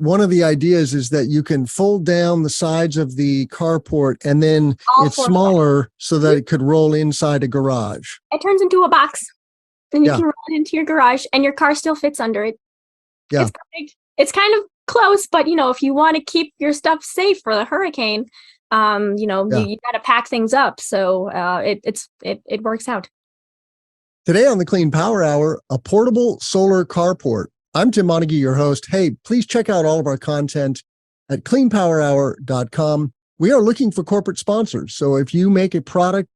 one of the ideas is that you can fold down the sides of the carport and then it's smaller so that it could roll inside a garage. It turns into a box and you can roll it into your garage and your car still fits under it. Yeah. It's perfect. It's kind of close, but if you want to keep your stuff safe for the hurricane, you got to pack things up. So it works out. Today on the Clean Power Hour, a portable solar carport. I'm Tim Montague, your host. Hey, please check out all of our content at cleanpowerhour.com. We are looking for corporate sponsors. So if you make a product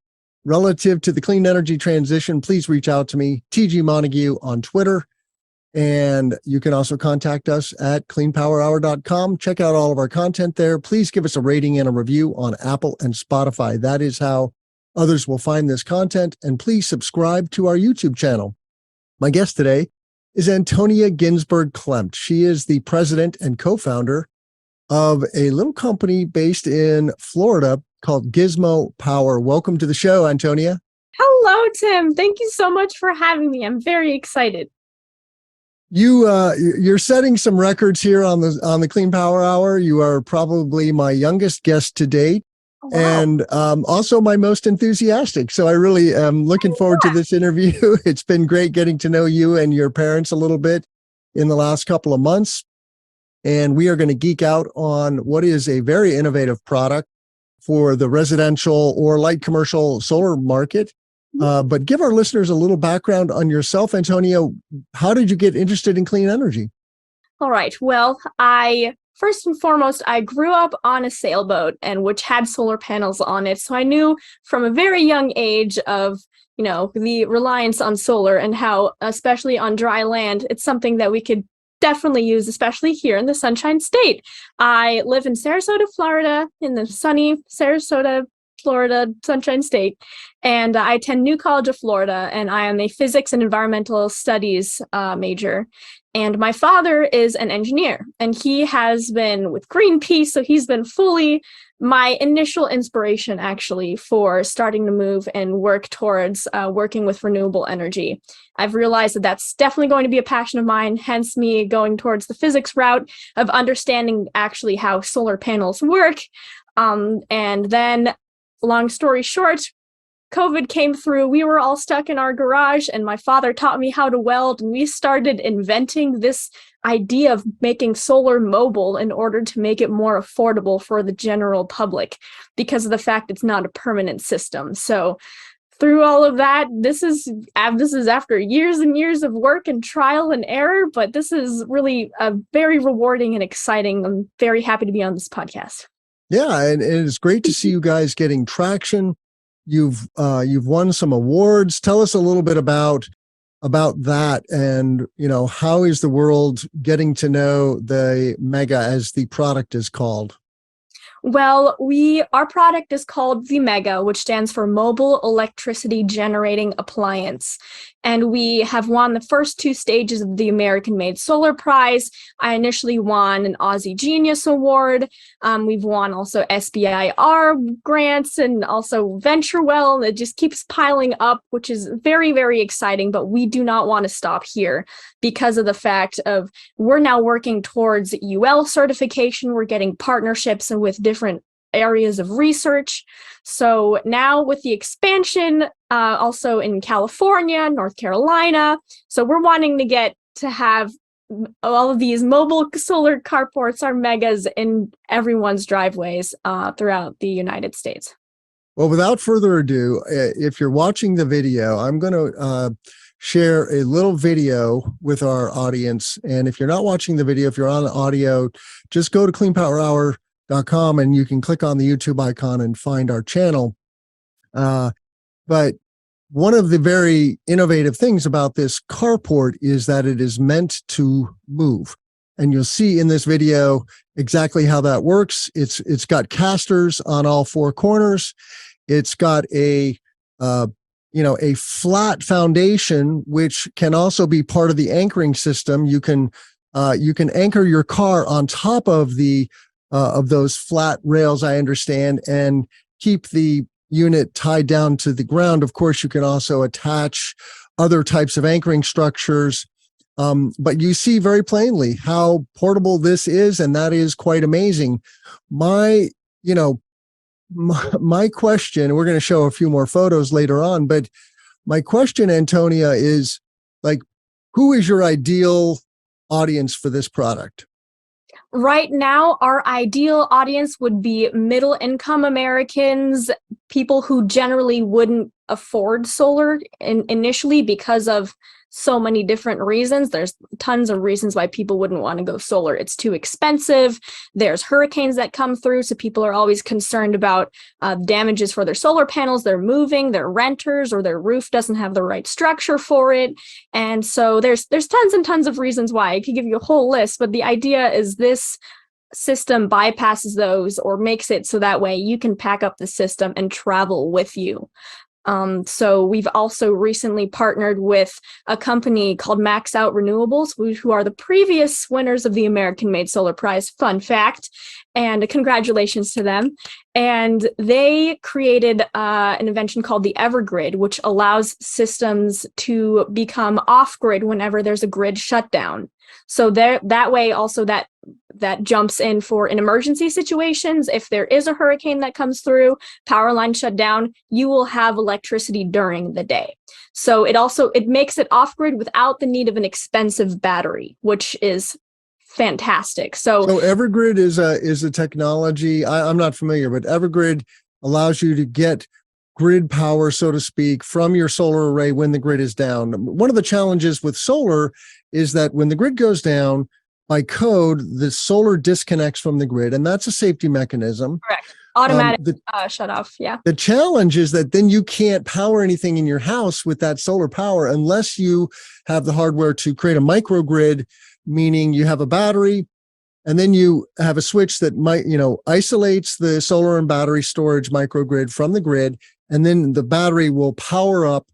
relative to the clean energy transition, please reach out to me, TG Montague on Twitter. And you can also contact us at cleanpowerhour.com. Check out all of our content there. Please give us a rating and a review on Apple and Spotify. That is how others will find this content. And please subscribe to our YouTube channel. My guest today is Antonia Ginsberg-Klemmt. She is the president and co-founder of a little company based in Florida called GismoPower. Welcome to the show, Antonia. Hello, Tim. Thank you so much for having me. I'm very excited. You're setting some records here on the Clean Power Hour. You are probably my youngest guest to date. Wow. And also my most enthusiastic. So I really am looking forward to this interview. It's been great getting to know you and your parents a little bit in the last couple of months. And we are going to geek out on what is a very innovative product for the residential or light commercial solar market. But give our listeners a little background on yourself, Antonia. How did you get interested in clean energy? All right. Well, First and foremost, I grew up on a sailboat which had solar panels on it. So I knew from a very young age of, the reliance on solar and how, especially on dry land, it's something that we could definitely use, especially here in the Sunshine State. I live in Sarasota, Florida, in the sunny Sarasota, Florida, Sunshine State. And I attend New College of Florida, and I am a physics and environmental studies major. And my father is an engineer, and he has been with Greenpeace, so he's been fully my initial inspiration, actually, for starting to move and work towards working with renewable energy. I've realized that that's definitely going to be a passion of mine, hence me going towards the physics route of understanding actually how solar panels work. And then, long story short, COVID came through, we were all stuck in our garage, and my father taught me how to weld, and we started inventing this idea of making solar mobile in order to make it more affordable for the general public because of the fact it's not a permanent system. So through all of that, this is after years and years of work and trial and error, but this is really very rewarding and exciting. I'm very happy to be on this podcast. Yeah, and it's great to see you guys getting traction. You've won some awards. Tell us a little bit about that, and how is the world getting to know the Mega, as the product is called? Well, our product is called the Mega, which stands for Mobile Electricity Generating Appliance. And we have won the first 2 stages of the American-Made Solar Prize. I initially won an Aussie Genius Award. We've won also SBIR grants and also VentureWell. And it just keeps piling up, which is very, very exciting. But we do not want to stop here because of the fact of we're now working towards UL certification. We're getting partnerships with different areas of research. So now with the expansion, also in California, North Carolina, so we're wanting to have all of these mobile solar carports, our Megas, in everyone's driveways throughout the United States. Well, without further ado, if you're watching the video, I'm going to share a little video with our audience. And if you're not watching the video, if you're on audio, just go to cleanpowerhour.com and you can click on the YouTube icon and find our channel. But one of the very innovative things about this carport is that it is meant to move. And you'll see in this video exactly how that works. It's got casters on all 4 corners. It's got a flat foundation, which can also be part of the anchoring system. You can anchor your car on top of those flat rails, I understand, and keep the unit tied down to the ground. Of course, you can also attach other types of anchoring structures But you see very plainly how portable this is, and that is quite amazing. My question, we're going to show a few more photos later on, but my question, Antonia, is like, who is your ideal audience for this product? Right now, our ideal audience would be middle income Americans, people who generally wouldn't afford solar initially because of so many different reasons. There's tons of reasons why people wouldn't want to go solar. It's too expensive. There's hurricanes that come through, so people are always concerned about damages for their solar panels. They're moving, they're renters, or their roof doesn't have the right structure for it. And so there's tons and tons of reasons why. I could give you a whole list, but the idea is this system bypasses those or makes it so that way you can pack up the system and travel with you. So we've also recently partnered with a company called Max Out Renewables, who are the previous winners of the American Made Solar Prize, fun fact, and congratulations to them. And they created an invention called the Evergrid, which allows systems to become off-grid whenever there's a grid shutdown. So that way also that jumps in for in emergency situations. If there is a hurricane that comes through, power line shut down, you will have electricity during the day. So it makes it off-grid without the need of an expensive battery, which is fantastic. So Evergrid is a technology I'm not familiar, but Evergrid allows you to get grid power, so to speak, from your solar array when the grid is down. One of the challenges with solar is that when the grid goes down, by code, the solar disconnects from the grid, and that's a safety mechanism. Correct. Automatic shut off. Yeah. The challenge is that then you can't power anything in your house with that solar power unless you have the hardware to create a microgrid, meaning you have a battery, and then you have a switch that isolates the solar and battery storage microgrid from the grid, and then the battery will power up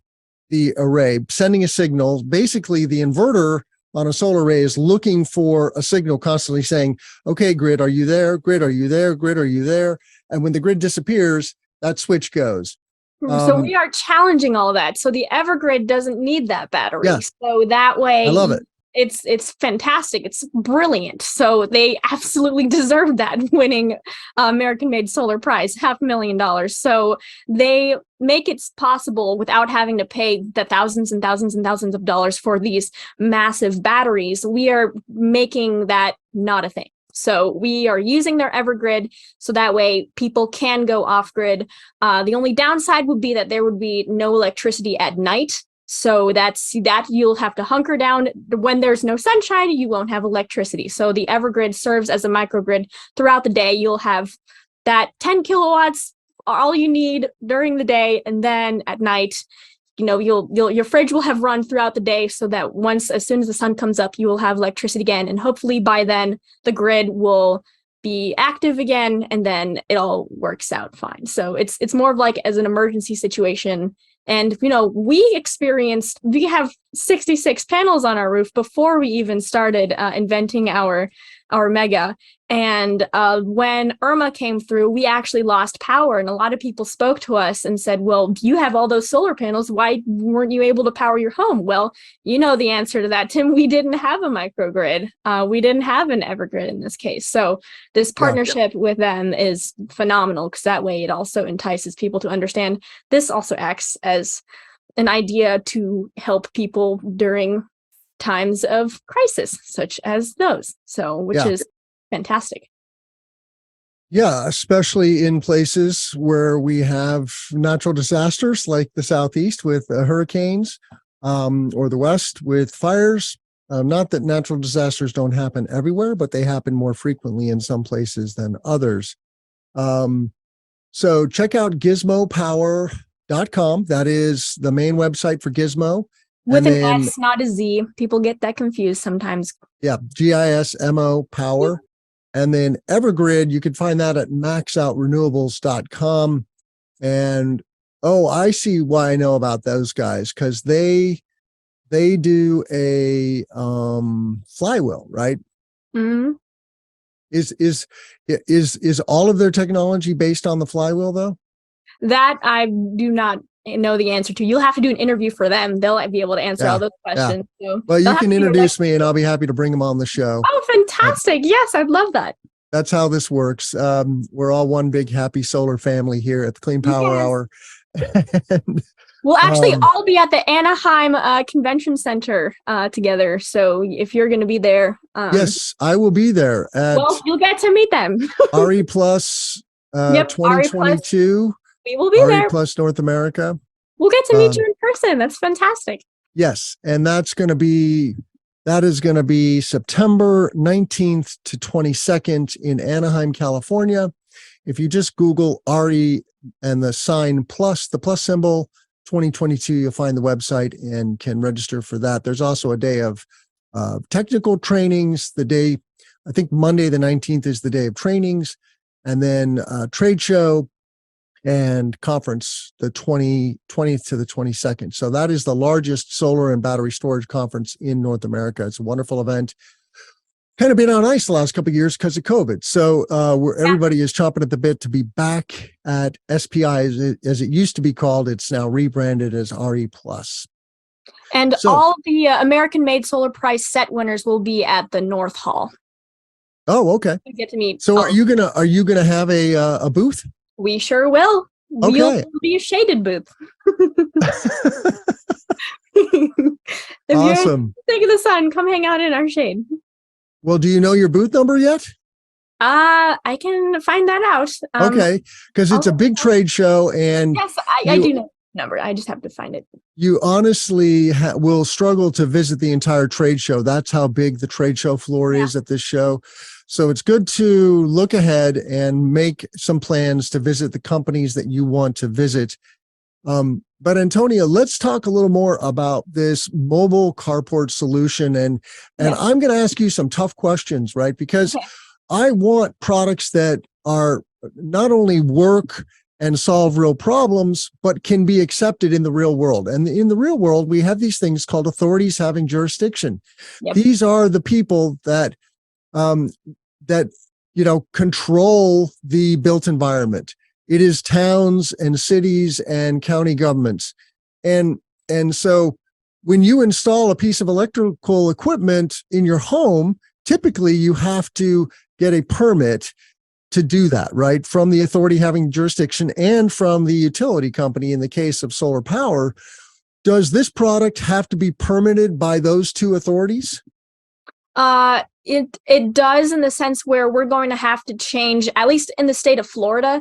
the array, sending a signal. Basically, the inverter on a solar array is looking for a signal, constantly saying, okay, grid, are you there? Grid, are you there? Grid, are you there? And when the grid disappears, that switch goes. So we are challenging all of that. So the Evergrid doesn't need that battery. Yes. So that way, I love it. It's fantastic. It's brilliant. So they absolutely deserve that winning American Made Solar Prize, $500,000. So they make it possible without having to pay the thousands and thousands and thousands of dollars for these massive batteries. We are making that not a thing. So we are using their Evergrid so that way people can go off grid. The only downside would be that there would be no electricity at night. So that you'll have to hunker down. When there's no sunshine, you won't have electricity. So the Evergrid serves as a microgrid throughout the day. You'll have that 10 kilowatts, all you need during the day. And then at night, your fridge will have run throughout the day so that as soon as the sun comes up, you will have electricity again. And hopefully by then the grid will be active again, and then it all works out fine. So it's more of like as an emergency situation. And, we have 66 panels on our roof before we even started inventing our mega. And when Irma came through, we actually lost power. And a lot of people spoke to us and said, well, you have all those solar panels. Why weren't you able to power your home? Well, you know the answer to that, Tim. We didn't have a microgrid. We didn't have an Evergrid in this case. So this partnership with them is phenomenal, because that way it also entices people to understand this also acts as an idea to help people during times of crisis, such as those. So, which is fantastic. Yeah, especially in places where we have natural disasters like the Southeast with hurricanes, or the West with fires. Not that natural disasters don't happen everywhere, but they happen more frequently in some places than others. So check out GismoPower.com. That is the main website for Gizmo. With an S, not a Z. People get that confused sometimes. Yeah, GISMO Power. And then Evergrid, you can find that at maxoutrenewables.com. And I see why I know about those guys, because they do a flywheel, right? Mm-hmm. Is all of their technology based on the flywheel, though? That I do not know the answer to. You'll have to do an interview for them. They'll be able to answer all those questions. So well, you can introduce me and I'll be happy to bring them on the show. Oh, fantastic. Yes, I'd love that. That's how this works. We're all one big happy solar family here at the Clean Power Hour. And, we'll actually all be at the Anaheim Convention Center together. So if you're going to be there. Yes, I will be there. Well, you'll get to meet them. RE Plus 2022. We will be RE there. Plus North America. We'll get to meet you in person. That's fantastic. Yes. And that is going to be September 19th to 22nd in Anaheim, California. If you just Google RE and the sign plus, the plus symbol, 2022, you'll find the website and can register for that. There's also a day of technical trainings. I think Monday the 19th is the day of trainings, and then trade show and conference the 20th to the 22nd. So that is the largest solar and battery storage conference in North America. It's a wonderful event. Kind of been on ice the last couple of years because of COVID. So everybody is chomping at the bit to be back at SPI as it used to be called. It's now rebranded as RE Plus. And all the American-made solar price set winners will be at the North Hall. Oh, okay. We get to meet. So are you gonna have a booth? We sure will. Okay. We'll be a shaded booth. If awesome. You're sick of the sun, come hang out in our shade. Well, do you know your booth number yet? I can find that out. Okay, because it's a big trade show, and yes, I do know the number. I just have to find it. You honestly will struggle to visit the entire trade show. That's how big the trade show floor is at this show. So it's good to look ahead and make some plans to visit the companies that you want to visit. But Antonia, let's talk a little more about this mobile carport solution. And I'm going to ask you some tough questions, right? Because I want products that are not only work and solve real problems, but can be accepted in the real world. And in the real world, we have these things called authorities having jurisdiction. Yep. These are the people that control the built environment. It is towns and cities and county governments. And so when you install a piece of electrical equipment in your home, typically you have to get a permit to do that, right? From the authority having jurisdiction and from the utility company in the case of solar power. Does this product have to be permitted by those two authorities? It does, in the sense where we're going to have to change, at least in the state of Florida,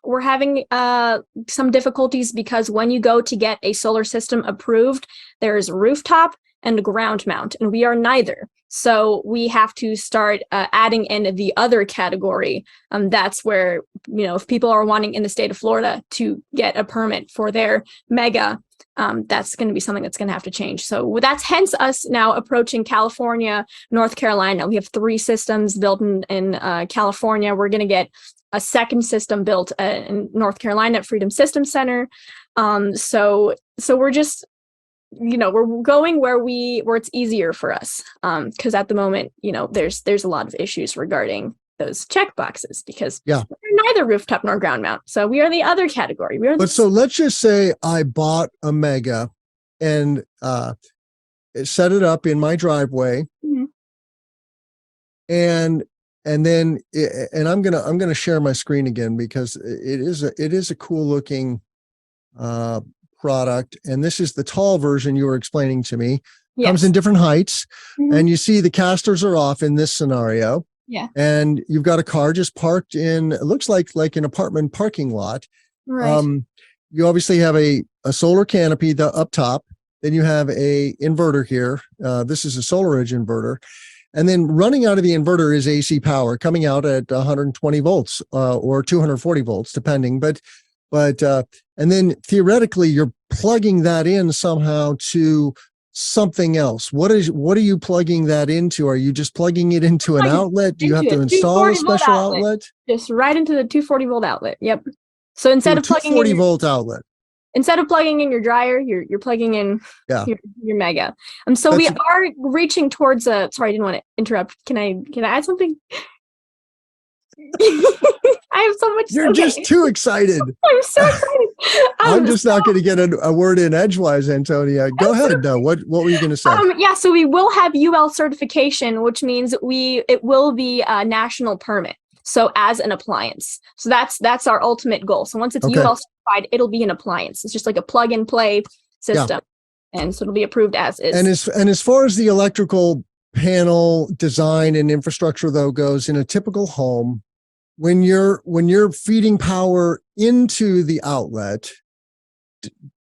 we're having some difficulties, because when you go to get a solar system approved, there's rooftop and ground mount, and we are neither. So we have to start adding in the other category. That's where, if people are wanting in the state of Florida to get a permit for their mega, that's going to be something that's going to have to change. So that's hence us now approaching California, North Carolina. We have 3 systems built in California. We're going to get a second system built in North Carolina at Freedom Systems Center. So we're just, we're going where it's easier for us. Because at the moment, there's a lot of issues regarding those check boxes, because we're neither rooftop nor ground mount. So we are the other category. So let's just say I bought a mega and set it up in my driveway. Mm-hmm. And then I'm gonna share my screen again, because it is a cool looking product. And this is the tall version you were explaining to me. Yes. Comes in different heights. Mm-hmm. And you see the casters are off in this scenario. Yeah. And you've got a car just parked in, it looks like an apartment parking lot. Right. You obviously have a solar canopy up top. Then you have a inverter here. This is a SolarEdge inverter. And then running out of the inverter is AC power coming out at 120 volts or 240 volts, depending. But and then theoretically, you're plugging that in somehow to something else. What are you plugging that into? Are you just plugging it into an outlet? Do you have to install a special outlet? Just right into the 240 volt outlet. Yep. So instead of plugging 240 volt outlet. Instead of plugging in your dryer, you're plugging in your mega. So we are reaching towards sorry, I didn't want to interrupt. Can I add something? I I have so much. You're just too excited. I'm so excited. I'm just not going to get a word in edgewise, Antonia. Go ahead. No, what were you going to say? Yeah, so we will have UL certification, which means it will be a national permit. So as an appliance. So that's our ultimate goal. So once it's UL certified, it'll be an appliance. It's just like a plug and play system. Yeah. And so it'll be approved as is. And as far as the electrical panel design and infrastructure though goes in a typical home, when you're feeding power into the outlet,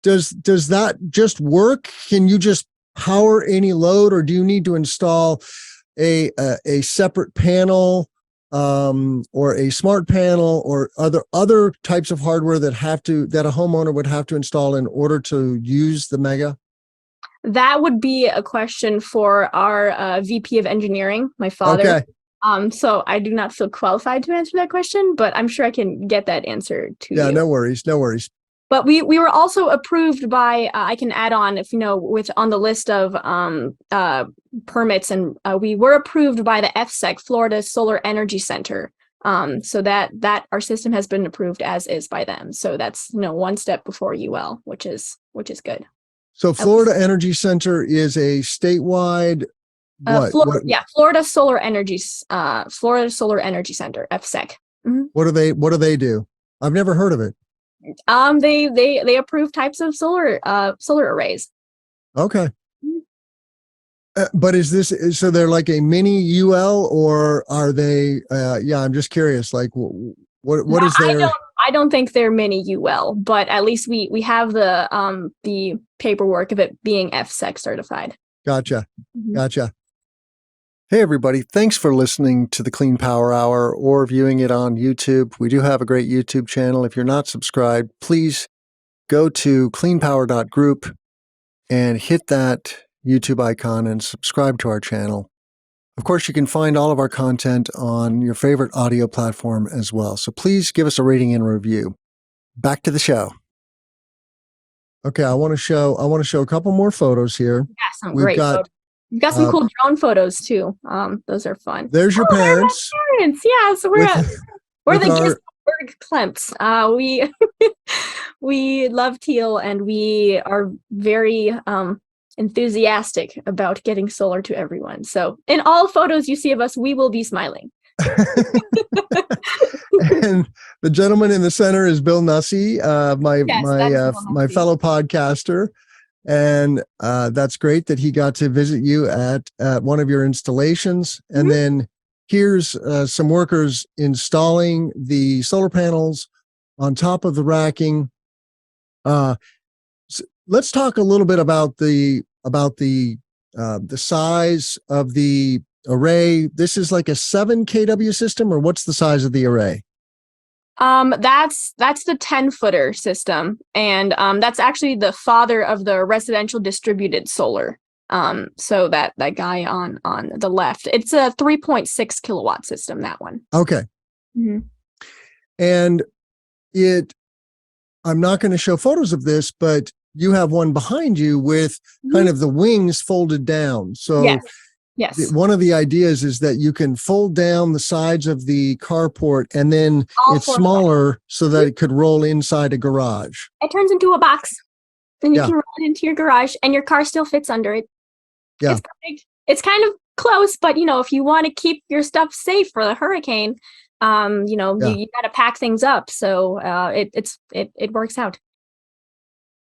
does that just work? Can you just power any load, or do you need to install a separate panel or a smart panel or other types of hardware that a homeowner would have to install in order to use the Mega? That would be a question for our VP of engineering, my father. Okay. So I do not feel qualified to answer that question, but I'm sure I can get that answer to you. Yeah, no worries. But we were also approved by, I can add on if on the list of permits, and we were approved by the FSEC, Florida Solar Energy Center. So that our system has been approved as is by them. So that's one step before UL, which is good. So Florida Energy Center is a statewide Florida Solar Energy Center, FSEC. Mm-hmm. What do they do? I've never heard of it. They approve types of solar arrays. Okay. But so they're like a mini UL, or are they I'm just curious, like what is their... I don't think they're mini UL, but at least we have the paperwork of it being FSEC certified. Gotcha. Hey everybody, thanks for listening to the Clean Power Hour or viewing it on YouTube. We do have a great YouTube channel. If you're not subscribed, please go to cleanpower.group and hit that YouTube icon and subscribe to our channel. Of course, you can find all of our content on your favorite audio platform as well. So please give us a rating and review. Back to the show. Okay, I want to show a couple more photos here. Yeah, some great photos. We've got some cool drone photos too. Those are fun. There's your parents. Yeah, so we're the Ginsberg-Klemmt. We love teal, and we are very enthusiastic about getting solar to everyone. So in all photos you see of us, we will be smiling. And the gentleman in the center is Bill Nussey, my fellow podcaster. And that's great that he got to visit you at one of your installations. And then here's some workers installing the solar panels on top of the racking. Let's talk a little bit about the size of the array. This is like a 7 kW system, or what's the size of the array? That's the 10-footer system, and that's actually the father of the residential distributed solar. So that guy on the left, it's a 3.6 kilowatt system, that one. Okay. Mm-hmm. And I'm not going to show photos of this, but you have one behind you with kind of the wings folded down. So yes. One of the ideas is that you can fold down the sides of the carport, and then it's smaller so that it could roll inside a garage. It turns into a box, and you can roll it into your garage, and your car still fits under it. Yeah. It's perfect. It's kind of close, but if you want to keep your stuff safe for the hurricane, you got to pack things up. So it works out.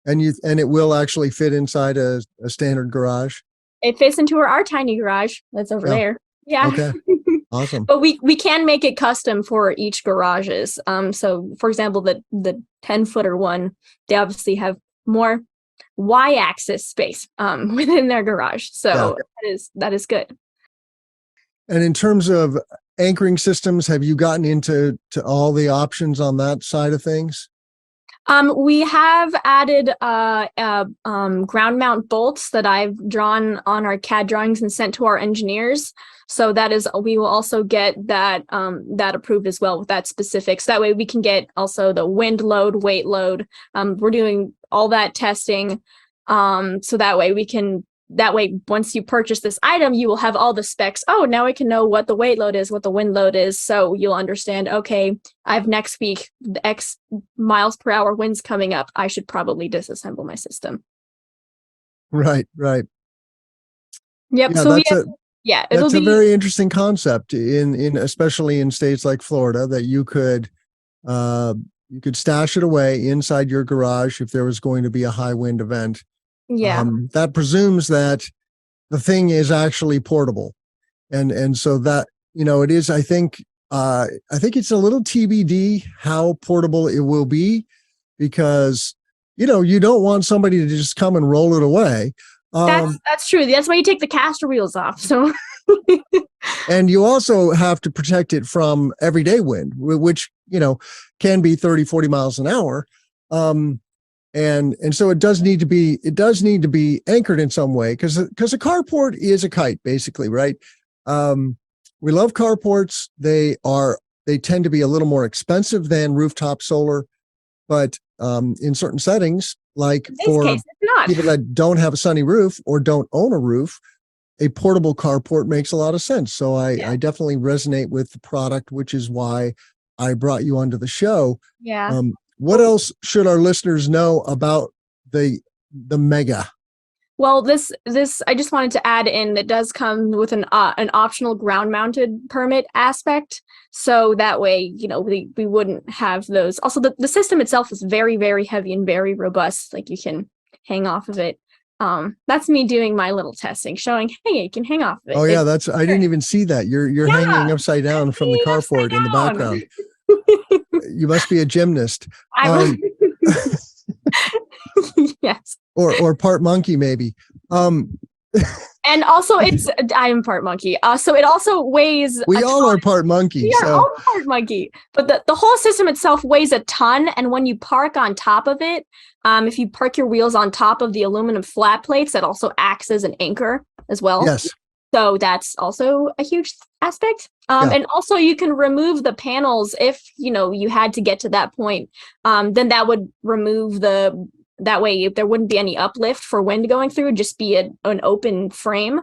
And it will actually fit inside a standard garage. It fits into our tiny garage that's over there. Yeah. Okay. Awesome. But we can make it custom for each garages. So for example, the 10-footer one, they obviously have more Y-axis space within their garage. So that is good. And in terms of anchoring systems, have you gotten into all the options on that side of things? We have added ground mount bolts that I've drawn on our CAD drawings and sent to our engineers. So we will also get that approved as well with that specific. So that way we can get also the wind load, weight load. We're doing all that testing. So that way we can that way, once you purchase this item, you will have all the specs. Oh, now I can know what the weight load is, what the wind load is. So you'll understand, okay, I have next week, the X miles per hour winds coming up. I should probably disassemble my system. Right. Right. Yep. Yeah, So that's a very interesting concept in especially in states like Florida, that you could stash it away inside your garage if there was going to be a high wind event. Yeah. That presumes that the thing is actually portable. And so that, it is, I think it's a little TBD how portable it will be, because, you don't want somebody to just come and roll it away. That's true. That's why you take the caster wheels off. So, and you also have to protect it from everyday wind, which, can be 30, 40 miles an hour. And so it does need to be anchored in some way, because a carport is a kite, basically, right? We love carports. They tend to be a little more expensive than rooftop solar, but in certain settings, like for people that don't have a sunny roof or don't own a roof, a portable carport makes a lot of sense. So I definitely resonate with the product, which is why I brought you onto the show. Yeah. What else should our listeners know about the Mega? Well, this I just wanted to add in that does come with an optional ground mounted permit aspect. So that way, we wouldn't have those. Also, the system itself is very, very heavy and very robust. Like, you can hang off of it. That's me doing my little testing, showing, hey, you can hang off of it. Oh yeah, I didn't even see that. You're hanging upside down from the carport in the background. You must be a gymnast. Yes. Or part monkey, maybe. And also, I am part monkey. So it also weighs. We all are part monkey. We are all part monkey. But the whole system itself weighs a ton. And when you park on top of it, if you park your wheels on top of the aluminum flat plates, that also acts as an anchor as well. Yes. So that's also a huge aspect. And also, you can remove the panels if, you had to get to that point. Then that would remove that way there wouldn't be any uplift for wind going through, just be an open frame.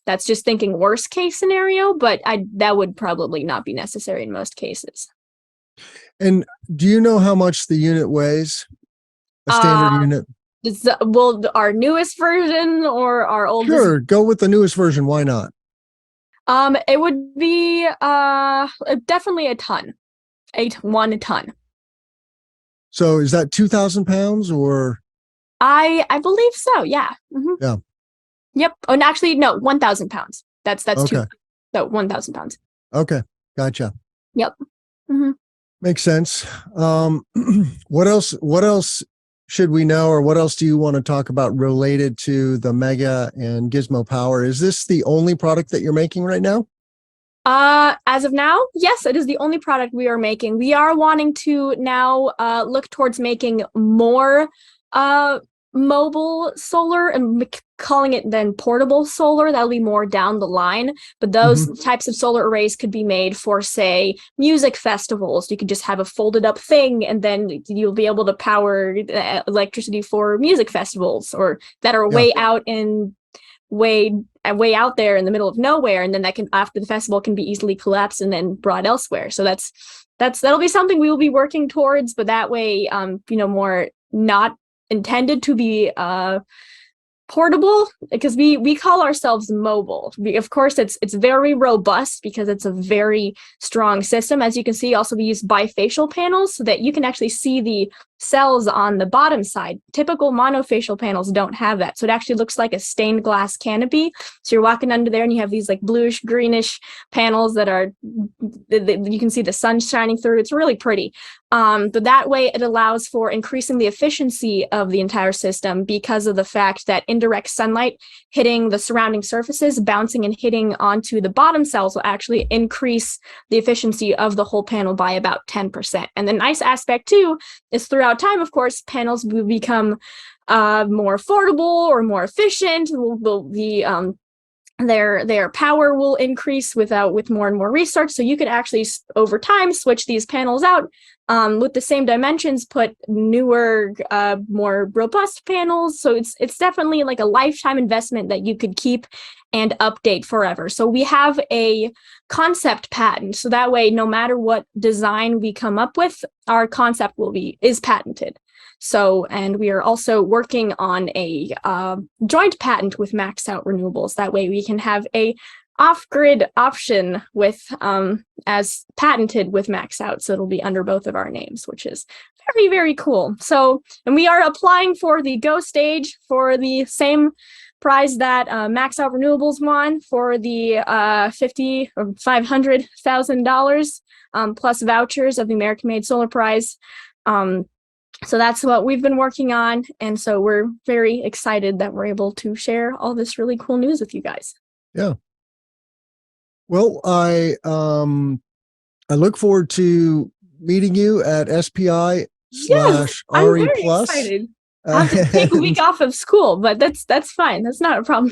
That's just thinking worst case scenario, but that would probably not be necessary in most cases. And do you know how much the unit weighs? A standard unit? Our newest version or our oldest? Sure, go with the newest version. Why not? It would be definitely a ton. 1 ton. So is that 2,000 pounds or? I believe so. Yeah. Mm-hmm. Yeah. Yep. Oh, and actually, no, 1,000 pounds. That's okay. So 1,000 pounds. Okay. Gotcha. Yep. Mm-hmm. Makes sense. What else should we know, or what else do you want to talk about related to the Mega and GismoPower? Is this the only product that you're making right now? As of now, yes, it is the only product we are making. We are wanting to now look towards making more mobile solar and calling it then portable solar. That'll be more down the line. But those types of solar arrays could be made for, say, music festivals. You could just have a folded up thing, and then you'll be able to power electricity for music festivals, or that are way out there in the middle of nowhere, and then that can, after the festival, can be easily collapsed and then brought elsewhere. So that'll be something we will be working towards, but that way, more not intended to be portable, because we call ourselves mobile. Of course, it's very robust because it's a very strong system. As you can see, also we use bifacial panels so that you can actually see the cells on the bottom side. Typical monofacial panels don't have that. So it actually looks like a stained glass canopy. So you're walking under there and you have these like bluish, greenish panels that you can see the sun shining through. It's really pretty. But that way it allows for increasing the efficiency of the entire system, because of the fact that indirect sunlight hitting the surrounding surfaces, bouncing and hitting onto the bottom cells, will actually increase the efficiency of the whole panel by about 10%. And the nice aspect too is, throughout time, of course, panels will become more affordable or more efficient. The their power will increase with more and more research. So you could actually over time switch these panels out with the same dimensions, put newer, more robust panels. So it's definitely like a lifetime investment that you could keep and update forever. So we have a concept patent. So that way, no matter what design we come up with, our concept is patented. So, and we are also working on a joint patent with Max Out Renewables. That way we can have a off-grid option with as patented with Max Out. So it'll be under both of our names, which is very, very cool. So, and we are applying for the Go stage for the same prize that Max Out Renewables won for the $50,000 or $500,000 plus vouchers of the American Made Solar Prize. So that's what we've been working on. And so we're very excited that we're able to share all this really cool news with you guys. Yeah. Well, I look forward to meeting you at SPI/RE+. I'm very excited. I have to take a week off of school, but that's fine. That's not a problem.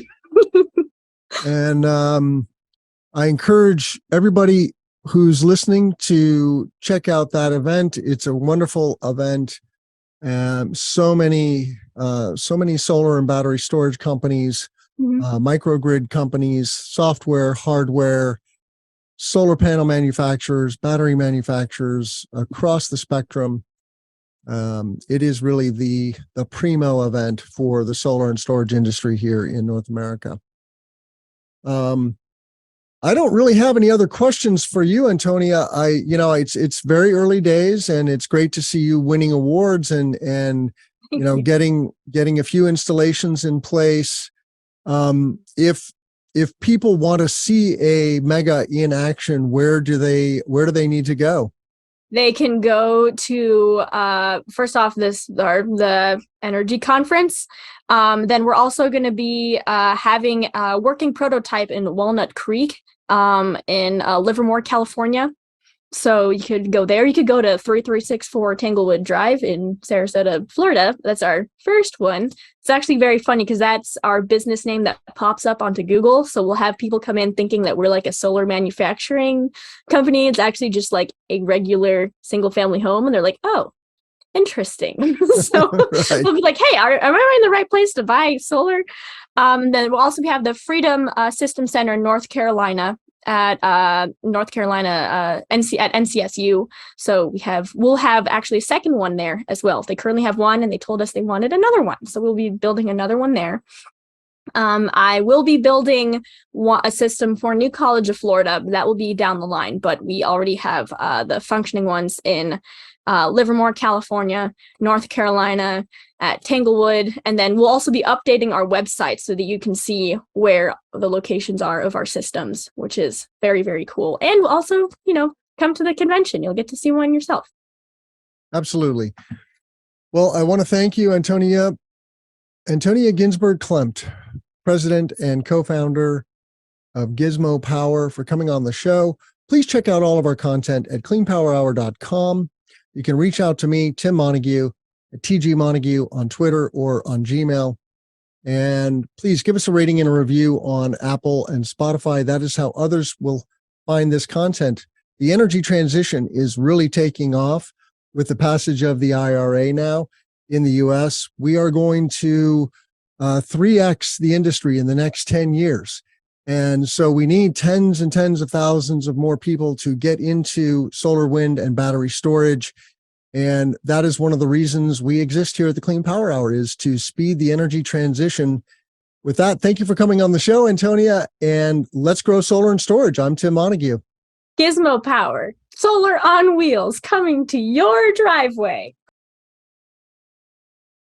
And I encourage everybody who's listening to check out that event. It's a wonderful event. So many solar and battery storage companies, microgrid companies, software, hardware, solar panel manufacturers, battery manufacturers across the spectrum. It is really the primo event for the solar and storage industry here in North America. I don't really have any other questions for you, Antonia. It's very early days, and it's great to see you winning awards and getting a few installations in place. If people want to see a mega in action, where do they need to go? They can go to first off the energy conference. Then we're also going to be having a working prototype in Walnut Creek in Livermore, California. So you could go there. You could go to 3364 Tanglewood Drive in Sarasota, Florida. That's our first one. It's actually very funny because that's our business name that pops up onto Google. So we'll have people come in thinking that we're like a solar manufacturing company. It's actually just like a regular single family home. And they're like, oh, interesting. So right. We'll be like, hey, am I in the right place to buy solar? Then we'll also have the Freedom System Center in North Carolina at NCSU. So we'll have actually a second one there as well. They currently have one, and they told us they wanted another one. So we'll be building another one there. I will be building a system for New College of Florida. That will be down the line, but we already have the functioning ones in Livermore, California, North Carolina, at Tanglewood, and then we'll also be updating our website so that you can see where the locations are of our systems, which is very, very cool. And we'll also, come to the convention. You'll get to see one yourself. Absolutely. Well, I want to thank you, Antonia Ginsberg-Klemmt, president and co-founder of GismoPower, for coming on the show. Please check out all of our content at cleanpowerhour.com. You can reach out to me, Tim Montague, at TG Montague on Twitter or on Gmail. And please give us a rating and a review on Apple and Spotify. That is how others will find this content. The energy transition is really taking off with the passage of the IRA now in the US. We are going to 3x the industry in the next 10 years. And so we need tens and tens of thousands of more people to get into solar, wind, and battery storage. And that is one of the reasons we exist here at the Clean Power Hour, is to speed the energy transition. With that, thank you for coming on the show, Antonia, and let's grow solar and storage. I'm Tim Montague. GismoPower, solar on wheels, coming to your driveway.